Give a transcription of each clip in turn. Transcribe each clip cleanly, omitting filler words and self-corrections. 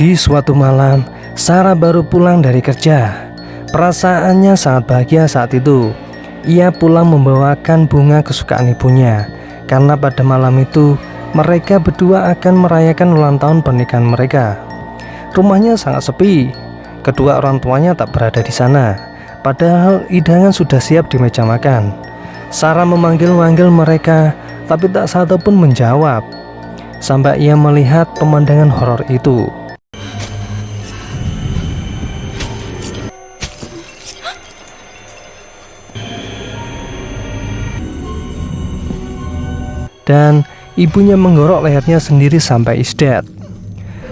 Di suatu malam, Sarah baru pulang dari kerja. Perasaannya sangat bahagia saat itu. Ia pulang membawakan bunga kesukaan ibunya, karena pada malam itu mereka berdua akan merayakan ulang tahun pernikahan mereka. Rumahnya sangat sepi. Kedua orang tuanya tak berada di sana, padahal hidangan sudah siap di meja makan. Sarah memanggil-manggil mereka, tapi tak satu pun menjawab. Sampai ia melihat pemandangan horor itu. Dan ibunya menggorok lehernya sendiri sampai isdat.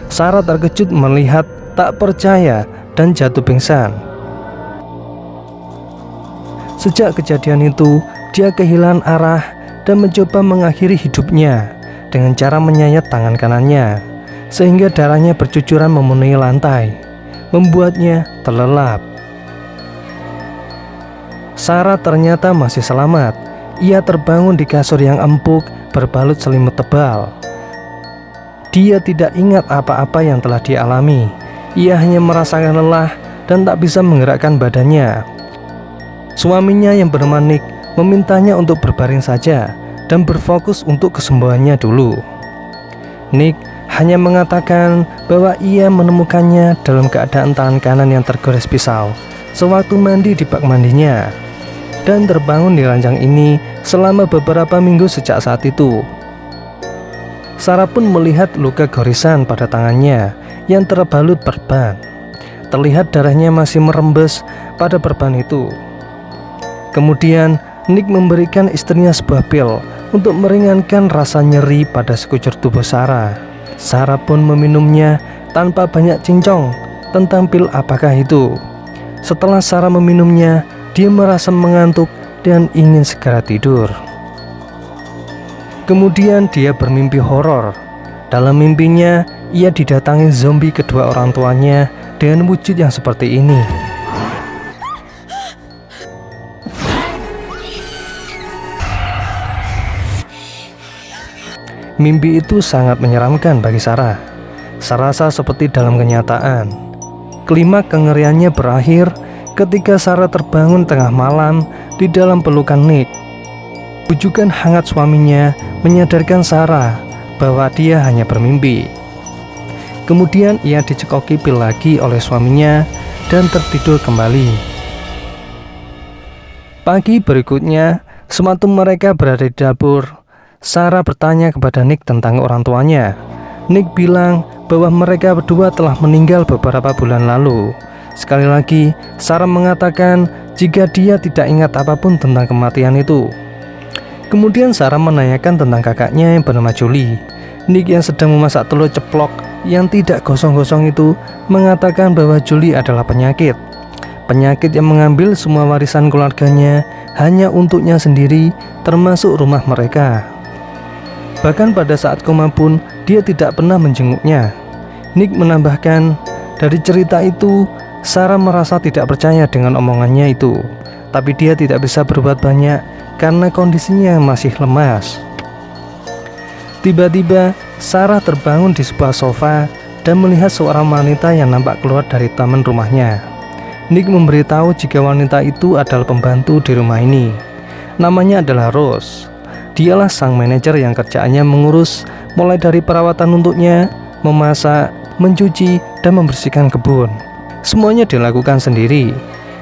Sarah terkejut melihat, tak percaya, dan jatuh pingsan. Sejak kejadian itu, dia kehilangan arah dan mencoba mengakhiri hidupnya dengan cara menyayat tangan kanannya, sehingga darahnya bercucuran memenuhi lantai, membuatnya terlelap. Sarah ternyata masih selamat. Ia terbangun di kasur yang empuk berbalut selimut tebal. Dia tidak ingat apa-apa yang telah dialami. Ia hanya merasakan lelah dan tak bisa menggerakkan badannya. Suaminya yang bernama Nick memintanya untuk berbaring saja dan berfokus untuk kesembuhannya dulu. Nick hanya mengatakan bahwa ia menemukannya dalam keadaan tangan kanan yang tergores pisau sewaktu mandi di bak mandinya, dan terbangun di ranjang ini selama beberapa minggu sejak saat itu. Sarah pun melihat luka gorisan pada tangannya yang terbalut perban. Terlihat darahnya masih merembes pada perban itu. Kemudian Nick memberikan istrinya sebuah pil untuk meringankan rasa nyeri pada sekujur tubuh Sarah. Sarah pun meminumnya tanpa banyak cincong tentang pil apakah itu. Setelah Sarah meminumnya, dia merasa mengantuk dan ingin segera tidur. Kemudian dia bermimpi horor. Dalam mimpinya, ia didatangi zombie kedua orang tuanya dengan wujud yang seperti ini. Mimpi itu sangat menyeramkan bagi Sarah. Serasa seperti dalam kenyataan. Klimaks kengeriannya berakhir ketika Sarah terbangun tengah malam di dalam pelukan Nick. Bujukan hangat suaminya menyadarkan Sarah bahwa dia hanya bermimpi. Kemudian ia dicekoki pil lagi oleh suaminya dan tertidur kembali. Pagi berikutnya, sewaktu mereka berada di dapur, Sarah bertanya kepada Nick tentang orang tuanya. Nick bilang bahwa mereka berdua telah meninggal beberapa bulan lalu. Sekali lagi, Sarah mengatakan jika dia tidak ingat apapun tentang kematian itu. Kemudian Sarah menanyakan tentang kakaknya yang bernama Julie. Nick yang sedang memasak telur ceplok yang tidak gosong-gosong itu mengatakan bahwa Julie adalah penyakit. Penyakit yang mengambil semua warisan keluarganya hanya untuknya sendiri, termasuk rumah mereka. Bahkan pada saat koma pun dia tidak pernah menjenguknya. Nick menambahkan, dari cerita itu Sarah merasa tidak percaya dengan omongannya itu, tapi dia tidak bisa berbuat banyak karena kondisinya masih lemas. Tiba-tiba Sarah terbangun di sebuah sofa dan melihat seorang wanita yang nampak keluar dari taman rumahnya. Nick memberitahu jika wanita itu adalah pembantu di rumah ini. Namanya adalah Rose. Dialah sang manajer yang kerjaannya mengurus mulai dari perawatan untuknya, memasak, mencuci, dan membersihkan kebun. Semuanya dilakukan sendiri.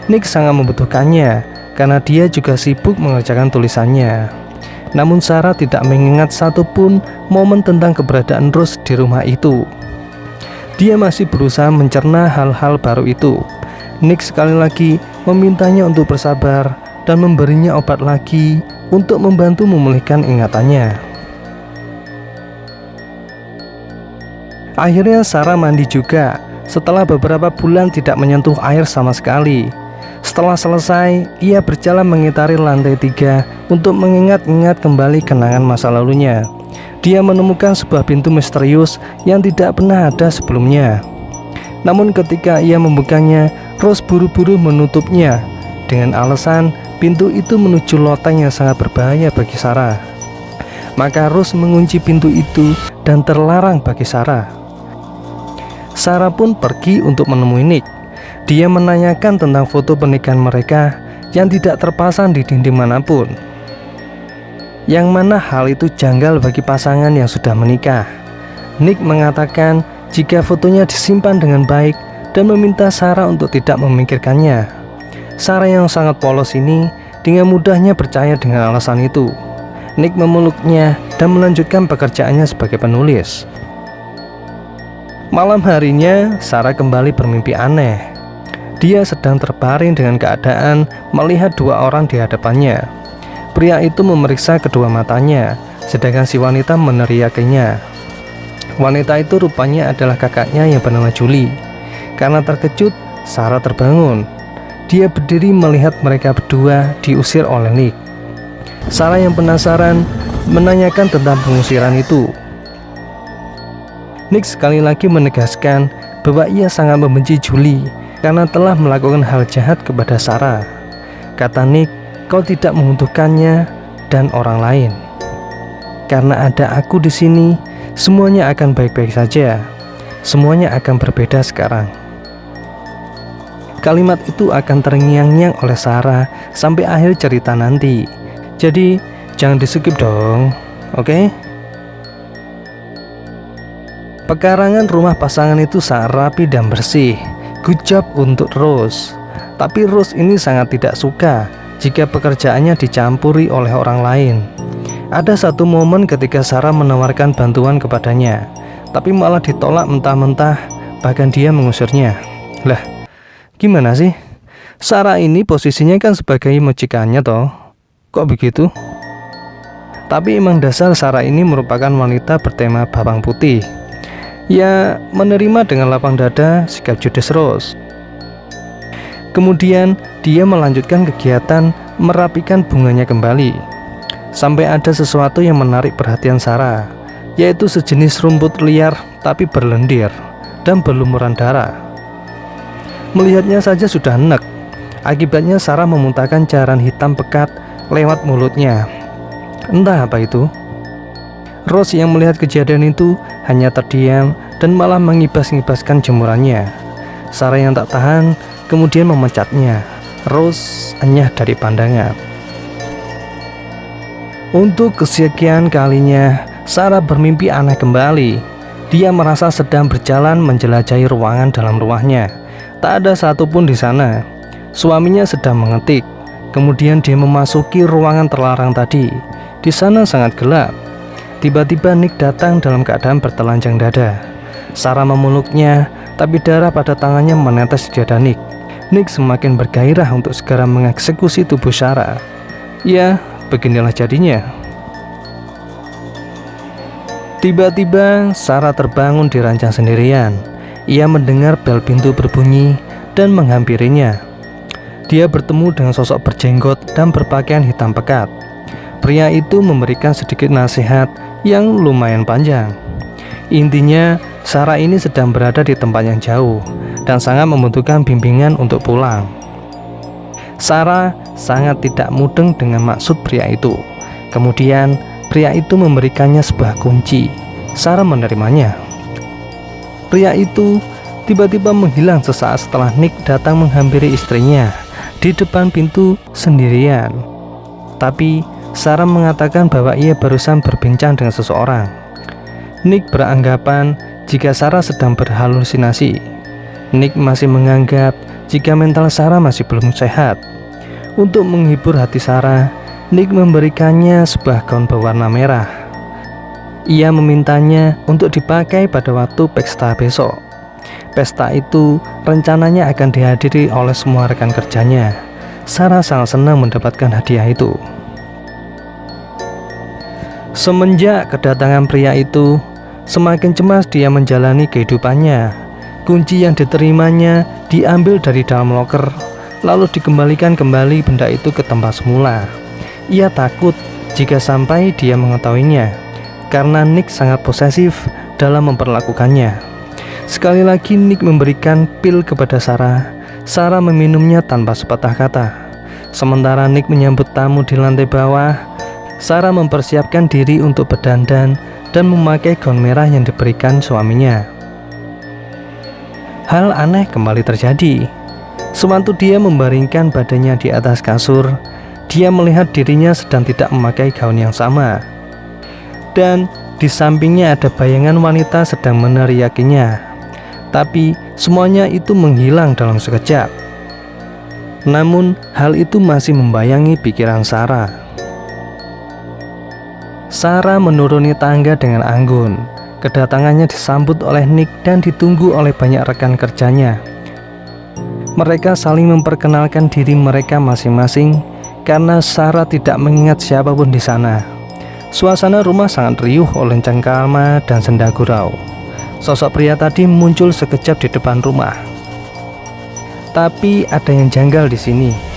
Nick sangat membutuhkannya karena dia juga sibuk mengerjakan tulisannya. Namun Sarah tidak mengingat satupun momen tentang keberadaan Rose di rumah itu. Dia masih berusaha mencerna hal-hal baru itu. Nick sekali lagi memintanya untuk bersabar dan memberinya obat lagi untuk membantu memulihkan ingatannya. Akhirnya Sarah mandi juga setelah beberapa bulan tidak menyentuh air sama sekali. Setelah selesai, ia berjalan mengitari lantai 3 untuk mengingat-ingat kembali kenangan masa lalunya. Dia menemukan sebuah pintu misterius yang tidak pernah ada sebelumnya. Namun ketika ia membukanya, Rose buru-buru menutupnya dengan alasan pintu itu menuju loteng yang sangat berbahaya bagi Sarah. Maka Rose mengunci pintu itu dan terlarang bagi Sarah. Sarah pun pergi untuk menemui Nick. Dia menanyakan tentang foto pernikahan mereka yang tidak terpasang di dinding manapun, yang mana hal itu janggal bagi pasangan yang sudah menikah. Nick mengatakan jika fotonya disimpan dengan baik dan meminta Sarah untuk tidak memikirkannya. Sarah yang sangat polos ini dengan mudahnya percaya dengan alasan itu. Nick memeluknya dan melanjutkan pekerjaannya sebagai penulis. Malam harinya, Sarah kembali bermimpi aneh. Dia sedang terbaring dengan keadaan melihat dua orang di hadapannya. Pria itu memeriksa kedua matanya, sedangkan si wanita meneriakinya. Wanita itu rupanya adalah kakaknya yang bernama Julie. Karena terkejut, Sarah terbangun. Dia berdiri melihat mereka berdua diusir oleh Nick. Sarah yang penasaran menanyakan tentang pengusiran itu. Nick sekali lagi menegaskan bahwa ia sangat membenci Julie karena telah melakukan hal jahat kepada Sarah. Kata Nick, "Kau tidak membutuhkannya dan orang lain. Karena ada aku di sini, semuanya akan baik-baik saja. Semuanya akan berbeda sekarang." Kalimat itu akan terngiang-ngiang oleh Sarah sampai akhir cerita nanti. Jadi jangan di-skip dong, oke? Pekarangan rumah pasangan itu sangat rapi dan bersih. Good job untuk Rose. Tapi Rose ini sangat tidak suka jika pekerjaannya dicampuri oleh orang lain. Ada satu momen ketika Sarah menawarkan bantuan kepadanya, tapi malah ditolak mentah-mentah, bahkan dia mengusirnya. Lah, gimana sih? Sarah ini posisinya kan sebagai majikannya toh. Kok begitu? Tapi emang dasar Sarah ini merupakan wanita bertema bawang putih. Ya, menerima dengan lapang dada sikap judes Rose. Kemudian dia melanjutkan kegiatan merapikan bunganya kembali. Sampai ada sesuatu yang menarik perhatian Sarah, yaitu sejenis rumput liar tapi berlendir dan berlumuran darah. Melihatnya saja sudah enek. Akibatnya Sarah memuntahkan cairan hitam pekat lewat mulutnya. Entah apa itu. Rose yang melihat kejadian itu hanya terdiam dan malah mengibas-ngibaskan jemurannya. Sarah yang tak tahan kemudian memecatnya. Rose enyah dari pandangan. Untuk kesekian kalinya, Sarah bermimpi aneh kembali. Dia merasa sedang berjalan menjelajahi ruangan dalam rumahnya. Tak ada satupun di sana. Suaminya sedang mengetik. Kemudian dia memasuki ruangan terlarang tadi. Di sana sangat gelap. Tiba-tiba Nick datang dalam keadaan bertelanjang dada. Sarah memeluknya, tapi darah pada tangannya menetes di dada Nick. Nick semakin bergairah untuk segera mengeksekusi tubuh Sarah. Ya, beginilah jadinya. Tiba-tiba Sarah terbangun di ranjang sendirian. Ia mendengar bel pintu berbunyi dan menghampirinya. Dia bertemu dengan sosok berjenggot dan berpakaian hitam pekat. Pria itu memberikan sedikit nasihat yang lumayan panjang. Intinya, Sarah ini sedang berada di tempat yang jauh dan sangat membutuhkan bimbingan untuk pulang. Sarah sangat tidak mudeng dengan maksud pria itu. Kemudian, pria itu memberikannya sebuah kunci. Sarah menerimanya. Pria itu tiba-tiba menghilang sesaat setelah Nick datang menghampiri istrinya di depan pintu sendirian. Tapi Sarah mengatakan bahwa ia barusan berbincang dengan seseorang. Nick beranggapan jika Sarah sedang berhalusinasi. Nick masih menganggap jika mental Sarah masih belum sehat. Untuk menghibur hati Sarah, Nick memberikannya sebuah gaun berwarna merah. Ia memintanya untuk dipakai pada waktu pesta besok. Pesta itu rencananya akan dihadiri oleh semua rekan kerjanya. Sarah sangat senang mendapatkan hadiah itu. Semenjak kedatangan pria itu, semakin cemas dia menjalani kehidupannya. Kunci yang diterimanya diambil dari dalam loker, lalu dikembalikan kembali benda itu ke tempat semula. Ia takut jika sampai dia mengetahuinya, karena Nick sangat posesif dalam memperlakukannya. Sekali lagi Nick memberikan pil kepada Sarah. Sarah meminumnya tanpa sepatah kata. Sementara Nick menyambut tamu di lantai bawah, Sarah mempersiapkan diri untuk berdandan dan memakai gaun merah yang diberikan suaminya. hal aneh kembali terjadi. Sewaktu dia membaringkan badannya di atas kasur, dia melihat dirinya sedang tidak memakai gaun yang sama. Dan di sampingnya ada bayangan wanita sedang meneriakinya. Tapi semuanya itu menghilang dalam sekejap. Namun hal itu masih membayangi pikiran Sarah. Sarah menuruni tangga dengan anggun. Kedatangannya disambut oleh Nick dan ditunggu oleh banyak rekan kerjanya. Mereka saling memperkenalkan diri mereka masing-masing karena Sarah tidak mengingat siapapun di sana. Suasana rumah sangat riuh oleh cengkrama dan senda gurau. Sosok pria tadi muncul sekejap di depan rumah. Tapi ada yang janggal di sini.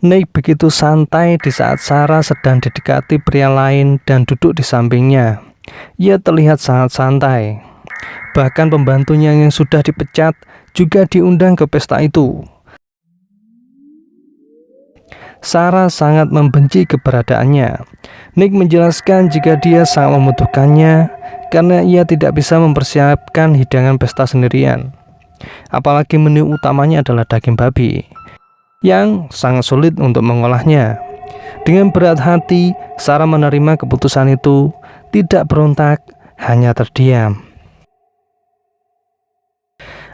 Nick begitu santai di saat Sarah sedang didekati pria lain dan duduk di sampingnya. Ia terlihat sangat santai. Bahkan pembantunya yang sudah dipecat juga diundang ke pesta itu. Sarah sangat membenci keberadaannya. Nick menjelaskan jika dia sangat membutuhkannya karena ia tidak bisa mempersiapkan hidangan pesta sendirian. Apalagi menu utamanya adalah daging babi yang sangat sulit untuk mengolahnya. Dengan berat hati, Sarah menerima keputusan itu, tidak berontak, hanya terdiam.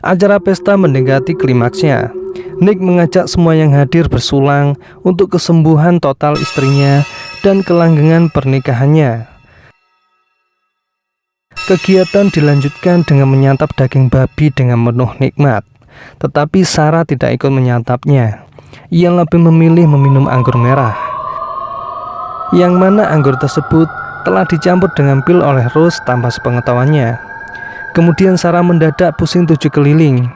Acara pesta mendekati klimaksnya. Nick mengajak semua yang hadir bersulang untuk kesembuhan total istrinya dan kelanggengan pernikahannya. Kegiatan dilanjutkan dengan menyantap daging babi dengan penuh nikmat. Tetapi Sarah tidak ikut menyantapnya. Ia lebih memilih meminum anggur merah, yang mana anggur tersebut telah dicampur dengan pil oleh Rose tanpa sepengetahuannya. Kemudian Sarah mendadak pusing 7 keliling.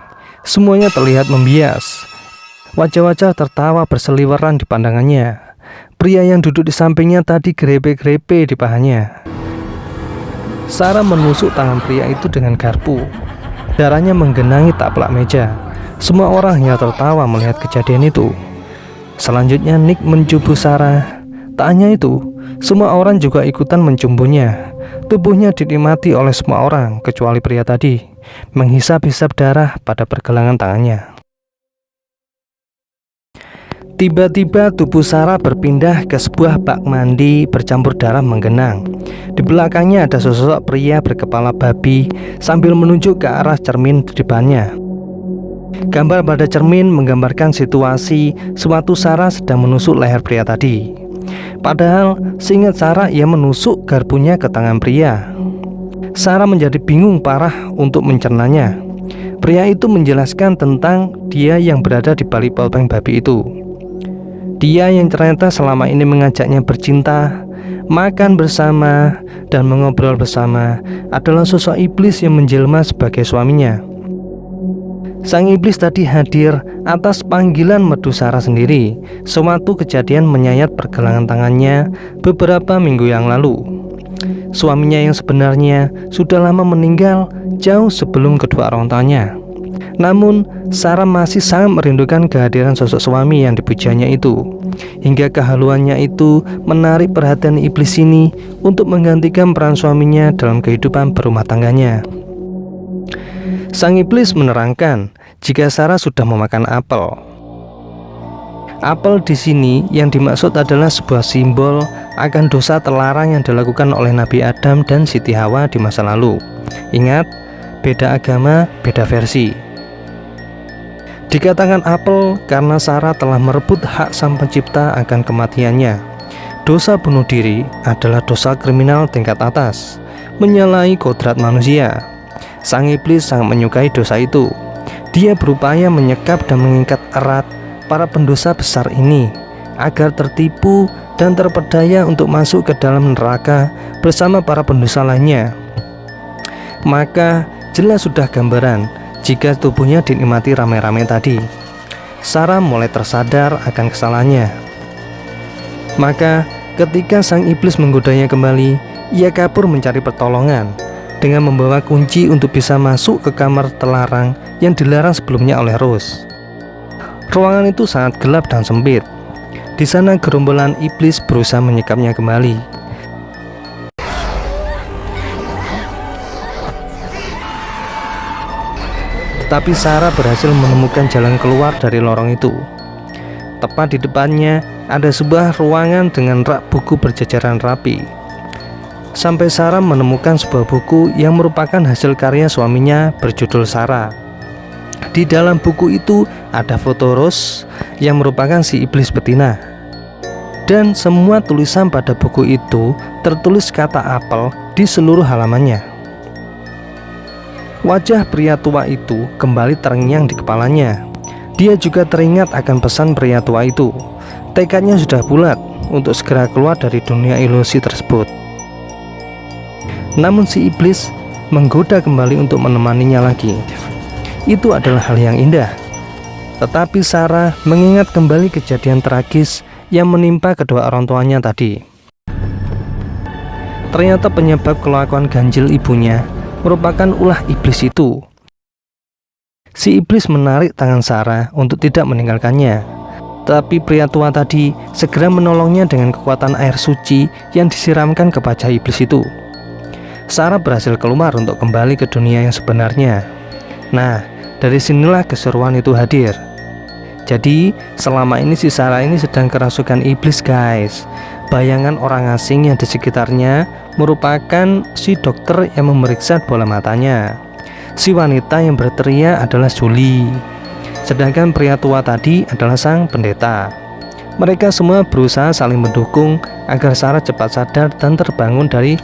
Semuanya terlihat membias. Wajah-wajah tertawa berseliweran di pandangannya. Pria yang duduk di sampingnya tadi grepe-grepe di pahanya. Sarah menusuk tangan pria itu dengan garpu. Darahnya menggenangi taplak meja. Semua orang hanya tertawa melihat kejadian itu. Selanjutnya Nick mencumbu Sarah. Tak hanya itu, semua orang juga ikutan mencumbunya. Tubuhnya dinikmati oleh semua orang kecuali pria tadi, menghisap-hisap darah pada pergelangan tangannya. Tiba-tiba tubuh Sarah berpindah ke sebuah bak mandi bercampur darah menggenang. Di belakangnya ada sosok pria berkepala babi sambil menunjuk ke arah cermin di depannya. Gambar pada cermin menggambarkan situasi sewaktu Sarah sedang menusuk leher pria tadi. Padahal seingat Sarah ia menusuk garpunya ke tangan pria. Sarah menjadi bingung parah untuk mencernanya. Pria itu menjelaskan tentang dia yang berada di balik topeng babi itu. Dia yang ternyata selama ini mengajaknya bercinta, makan bersama, dan mengobrol bersama adalah sosok iblis yang menjelma sebagai suaminya. Sang iblis tadi hadir atas panggilan merdu Sarah sendiri sewaktu kejadian menyayat pergelangan tangannya beberapa minggu yang lalu. Suaminya yang sebenarnya sudah lama meninggal jauh sebelum kedua orang tuanya. Namun Sarah masih sangat merindukan kehadiran sosok suami yang dipujanya itu. Hingga kehaluannya itu menarik perhatian iblis ini untuk menggantikan peran suaminya dalam kehidupan berumah tangganya. Sang iblis menerangkan jika Sarah sudah memakan apel. Apel di sini yang dimaksud adalah sebuah simbol akan dosa terlarang yang dilakukan oleh Nabi Adam dan Siti Hawa di masa lalu. Ingat, beda agama, beda versi. Dikatakan apel karena Sarah telah merebut hak sang pencipta akan kematiannya. Dosa bunuh diri adalah dosa kriminal tingkat atas, menyalahi kodrat manusia. Sang iblis sangat menyukai dosa itu. Dia berupaya menyekap dan mengikat erat para pendosa besar ini agar tertipu dan terpedaya untuk masuk ke dalam neraka bersama para pendosa lainnya. Maka jelas sudah gambaran jika tubuhnya dinikmati ramai-ramai tadi. Sarah mulai tersadar akan kesalahannya. Maka ketika sang iblis menggodanya kembali, ia kabur mencari pertolongan dengan membawa kunci untuk bisa masuk ke kamar terlarang yang dilarang sebelumnya oleh Rose. Ruangan itu sangat gelap dan sempit. Di sana gerombolan iblis berusaha menyekapnya kembali. Tapi Sarah berhasil menemukan jalan keluar dari lorong itu. Tepat di depannya ada sebuah ruangan dengan rak buku berjajaran rapi. Sampai Sarah menemukan sebuah buku yang merupakan hasil karya suaminya berjudul Sarah. Di dalam buku itu ada foto Rose yang merupakan si iblis betina. Dan semua tulisan pada buku itu tertulis kata apel di seluruh halamannya. Wajah pria tua itu kembali terngiang di kepalanya. Dia juga teringat akan pesan pria tua itu. Tekadnya sudah bulat untuk segera keluar dari dunia ilusi tersebut. Namun si iblis menggoda kembali untuk menemaninya lagi. Itu adalah hal yang indah. Tetapi Sarah mengingat kembali kejadian tragis yang menimpa kedua orang tuanya tadi. Ternyata penyebab kelakuan ganjil ibunya merupakan ulah iblis itu. Si iblis menarik tangan Sarah untuk tidak meninggalkannya. Tapi pria tua tadi segera menolongnya dengan kekuatan air suci yang disiramkan ke wajah iblis itu. Sarah berhasil keluar untuk kembali ke dunia yang sebenarnya. Nah, dari sinilah keseruan itu hadir. Jadi, selama ini si Sarah ini sedang kerasukan iblis, guys. Bayangan orang asing yang di sekitarnya merupakan si dokter yang memeriksa bola matanya. Si wanita yang berteriak adalah Julie. Sedangkan pria tua tadi adalah sang pendeta. Mereka semua berusaha saling mendukung agar Sarah cepat sadar dan terbangun dari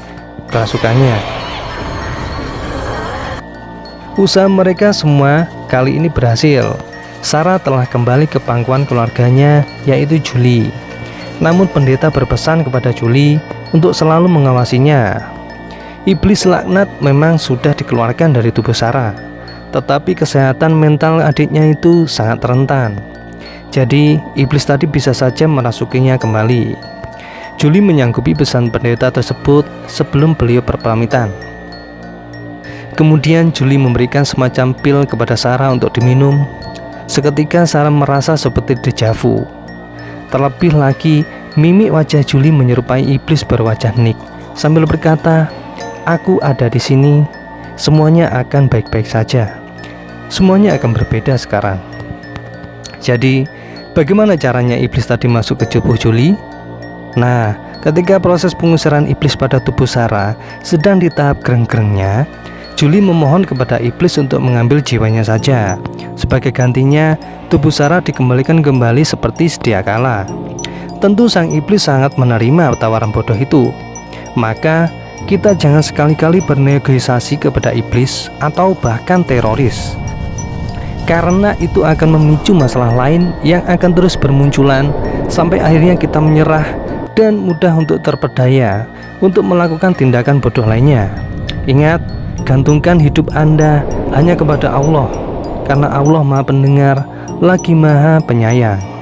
kerasukannya. Usaha mereka semua kali ini berhasil. Sarah telah kembali ke pangkuan keluarganya, yaitu Julie. Namun pendeta berpesan kepada Julie untuk selalu mengawasinya. Iblis laknat memang sudah dikeluarkan dari tubuh Sarah, tetapi kesehatan mental adiknya itu sangat rentan. Jadi iblis tadi bisa saja merasukinya kembali. Julie menyanggupi pesan pendeta tersebut sebelum beliau berpamitan. Kemudian Julie memberikan semacam pil kepada Sarah untuk diminum. Seketika Sarah merasa seperti dejavu. Terlebih lagi, mimik wajah Julie menyerupai iblis berwajah Nick sambil berkata, "Aku ada di sini. Semuanya akan baik-baik saja. Semuanya akan berbeda sekarang." Jadi, bagaimana caranya iblis tadi masuk ke tubuh Julie? Nah, ketika proses pengusiran iblis pada tubuh Sarah sedang di tahap gereng-gerengnya, Julie memohon kepada iblis untuk mengambil jiwanya saja. Sebagai gantinya, tubuh Sarah dikembalikan kembali seperti sedia kala. Tentu sang iblis sangat menerima tawaran bodoh itu. Maka kita jangan sekali-kali bernegosiasi kepada iblis atau bahkan teroris, karena itu akan memicu masalah lain yang akan terus bermunculan sampai akhirnya kita menyerah dan mudah untuk terpedaya untuk melakukan tindakan bodoh lainnya. Ingat, gantungkan hidup Anda hanya kepada Allah, karena Allah Maha Pendengar lagi Maha Penyayang.